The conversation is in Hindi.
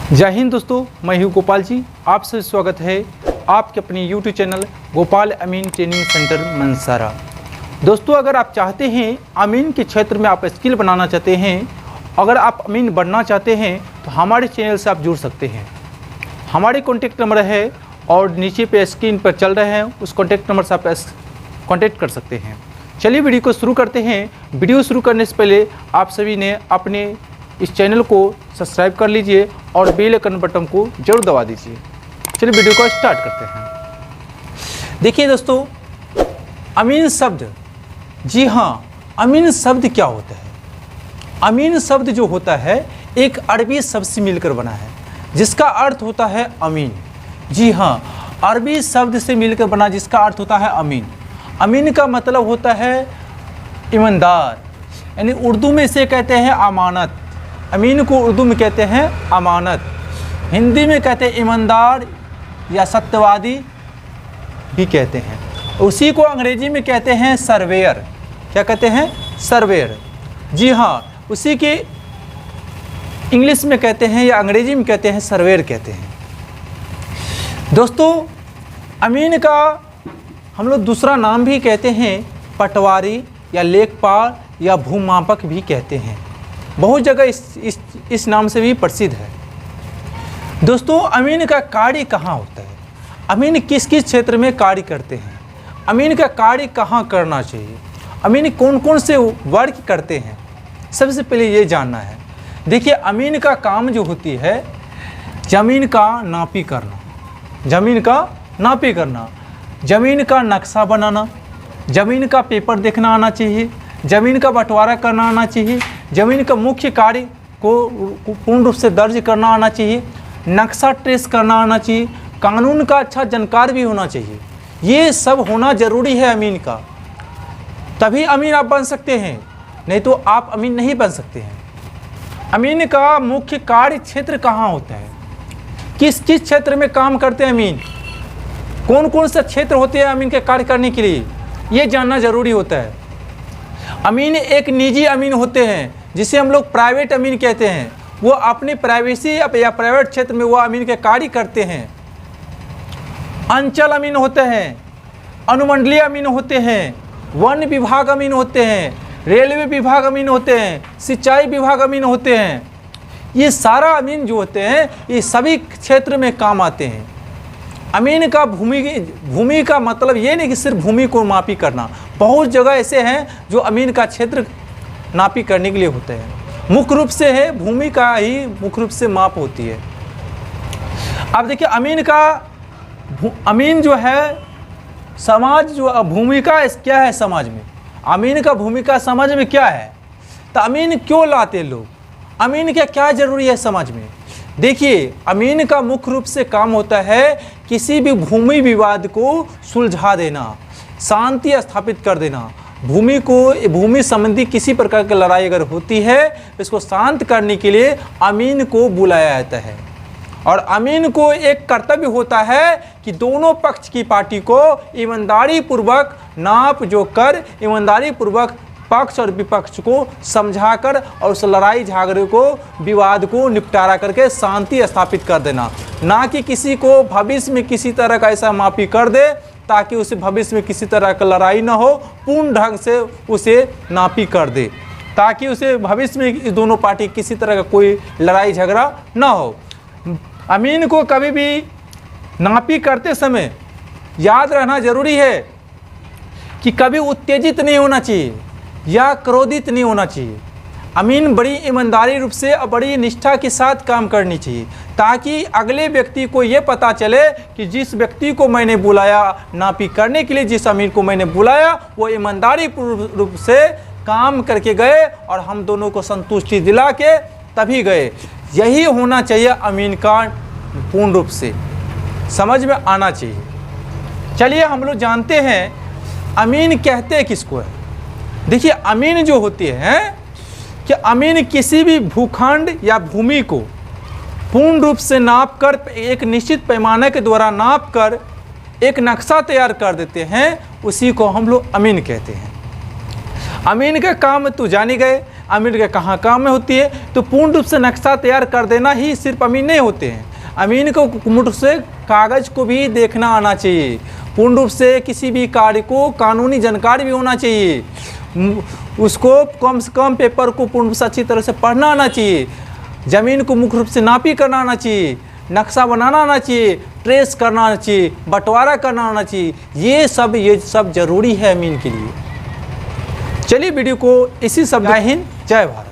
जय हिंद दोस्तों, मैं हूं गोपाल जी। आपसे स्वागत है आपके अपने YouTube चैनल गोपाल अमीन ट्रेनिंग सेंटर मनसारा। दोस्तों, अगर आप चाहते हैं अमीन के क्षेत्र में आप स्किल बनाना चाहते हैं, अगर आप अमीन बनना चाहते हैं तो हमारे चैनल से आप जुड़ सकते हैं। हमारे कॉन्टैक्ट नंबर है और नीचे पे स्क्रीन पर चल रहे हैं, उस कॉन्टैक्ट नंबर से आप कॉन्टैक्ट कर सकते हैं। चलिए वीडियो को शुरू करते हैं। वीडियो शुरू करने से पहले आप सभी ने अपने इस चैनल को सब्सक्राइब कर लीजिए और बेल आइकन बटन को जरूर दबा दीजिए। चलिए वीडियो को स्टार्ट करते हैं। देखिए दोस्तों, अमीन शब्द, जी हाँ, अमीन शब्द क्या होता है? अमीन शब्द जो होता है एक अरबी शब्द से मिलकर बना है जिसका अर्थ होता है अमीन। जी हाँ, अरबी शब्द से मिलकर बना जिसका अर्थ होता है अमीन। अमीन का मतलब होता है ईमानदार, यानी उर्दू में इसे कहते हैं अमानत। अमीन को उर्दू में कहते हैं अमानत, हिंदी में कहते हैं ईमानदार या सत्यवादी भी कहते हैं। उसी को अंग्रेजी में कहते हैं सर्वेयर। क्या कहते हैं? सर्वेयर। जी हाँ, उसी के इंग्लिश में कहते हैं या अंग्रेजी में कहते हैं सर्वेयर कहते हैं। दोस्तों, अमीन का हम लोग दूसरा नाम भी कहते हैं पटवारी या लेखपाल या भूमापक भी कहते हैं। बहुत जगह इस नाम से भी प्रसिद्ध है। दोस्तों, अमीन का कार्य कहाँ होता है? अमीन किस किस क्षेत्र में कार्य करते हैं? अमीन का कार्य कहाँ करना चाहिए? अमीन कौन कौन से वर्क करते हैं? सबसे पहले ये जानना है। देखिए, अमीन का काम जो होती है ज़मीन का नापी करना, ज़मीन का नापी करना, ज़मीन का नक्शा बनाना, ज़मीन का पेपर देखना आना चाहिए, ज़मीन का बंटवारा करना आना चाहिए, ज़मीन का मुख्य कार्य को पूर्ण रूप से दर्ज करना आना चाहिए, नक्शा ट्रेस करना आना चाहिए, कानून का अच्छा जानकार भी होना चाहिए। ये सब होना ज़रूरी है अमीन का, तभी अमीन आप बन सकते हैं, नहीं तो आप अमीन नहीं बन सकते हैं। अमीन का मुख्य कार्य क्षेत्र कहाँ होता है? किस किस क्षेत्र में काम करते हैं अमीन? कौन कौन से क्षेत्र होते हैं अमीन के कार्य करने के लिए? ये जानना ज़रूरी होता है। अमीन एक निजी अमीन होते हैं जिसे हम लोग प्राइवेट अमीन कहते हैं। वो अपने प्राइवेसी या प्राइवेट क्षेत्र में वो अमीन के कार्य करते हैं। अंचल अमीन होते हैं, अनुमंडलीय अमीन होते हैं, वन विभाग अमीन होते हैं, रेलवे विभाग अमीन होते हैं, सिंचाई विभाग अमीन होते हैं। ये सारा अमीन जो होते हैं ये सभी क्षेत्र में काम आते हैं। अमीन का भूमि का मतलब ये नहीं कि सिर्फ भूमि को मापी करना। बहुत जगह ऐसे हैं जो अमीन का क्षेत्र नापी करने के लिए होते हैं। मुख्य रूप से है भूमि का ही मुख्य रूप से माप होती है। अब देखिए, अमीन जो है समाज जो भूमिका क्या है समाज में? अमीन का भूमिका समाज में क्या है? तो अमीन क्यों लाते लोग? अमीन क्या ज़रूरी है समाज में? देखिए, अमीन का मुख्य रूप से काम होता है किसी भी भूमि विवाद को सुलझा देना, शांति स्थापित कर देना। भूमि संबंधी किसी प्रकार की लड़ाई अगर होती है, इसको शांत करने के लिए अमीन को बुलाया जाता है। और अमीन को एक कर्तव्य होता है कि दोनों पक्ष की पार्टी को ईमानदारी पूर्वक नाप जोख कर, ईमानदारी पूर्वक पक्ष और विपक्ष को समझाकर और उस लड़ाई झगड़े को, विवाद को निपटारा करके शांति स्थापित कर देना। ना कि किसी को भविष्य में किसी तरह का ऐसा मापी कर दे ताकि उसे भविष्य में किसी तरह का लड़ाई ना हो, पूर्ण ढंग से उसे नापी कर दे ताकि उसे भविष्य में इस दोनों पार्टी किसी तरह का कोई लड़ाई झगड़ा ना हो। अमीन को कभी भी नापी करते समय याद रहना जरूरी है कि कभी उत्तेजित नहीं होना चाहिए या क्रोधित नहीं होना चाहिए। अमीन बड़ी ईमानदारी रूप से और बड़ी निष्ठा के साथ काम करनी चाहिए ताकि अगले व्यक्ति को ये पता चले कि जिस व्यक्ति को मैंने बुलाया नापी करने के लिए, जिस अमीन को मैंने बुलाया वो ईमानदारी रूप से काम करके गए और हम दोनों को संतुष्टि दिला के तभी गए। यही होना चाहिए अमीन का, पूर्ण रूप से समझ में आना चाहिए। चलिए हम लोग जानते हैं अमीन कहते किसको है। देखिए, अमीन जो होती है कि अमीन किसी भी भूखंड या भूमि को पूर्ण रूप से नाप कर, एक निश्चित पैमाने के द्वारा नाप कर एक नक्शा तैयार कर देते हैं, उसी को हम लोग अमीन कहते हैं। अमीन का काम तो जाने गए। अमीन का कहाँ काम में होती है। तो पूर्ण रूप से नक्शा तैयार कर देना ही सिर्फ अमीन नहीं होते हैं, अमीन को मुठ से कागज़ को भी देखना आना चाहिए, पूर्ण रूप से किसी भी कार्य को कानूनी जानकारी भी होना चाहिए, उसको कम से कम पेपर को पूर्ण रूप से अच्छी तरह से पढ़ना आना चाहिए, ज़मीन को मुख्य रूप से नापी करना आना चाहिए, नक्शा बनाना आना चाहिए, ट्रेस करना आना चाहिए, बंटवारा करना आना चाहिए। ये सब ज़रूरी है अमीन के लिए। चलिए वीडियो को इसी शब्द, जय हिंद जय भारत।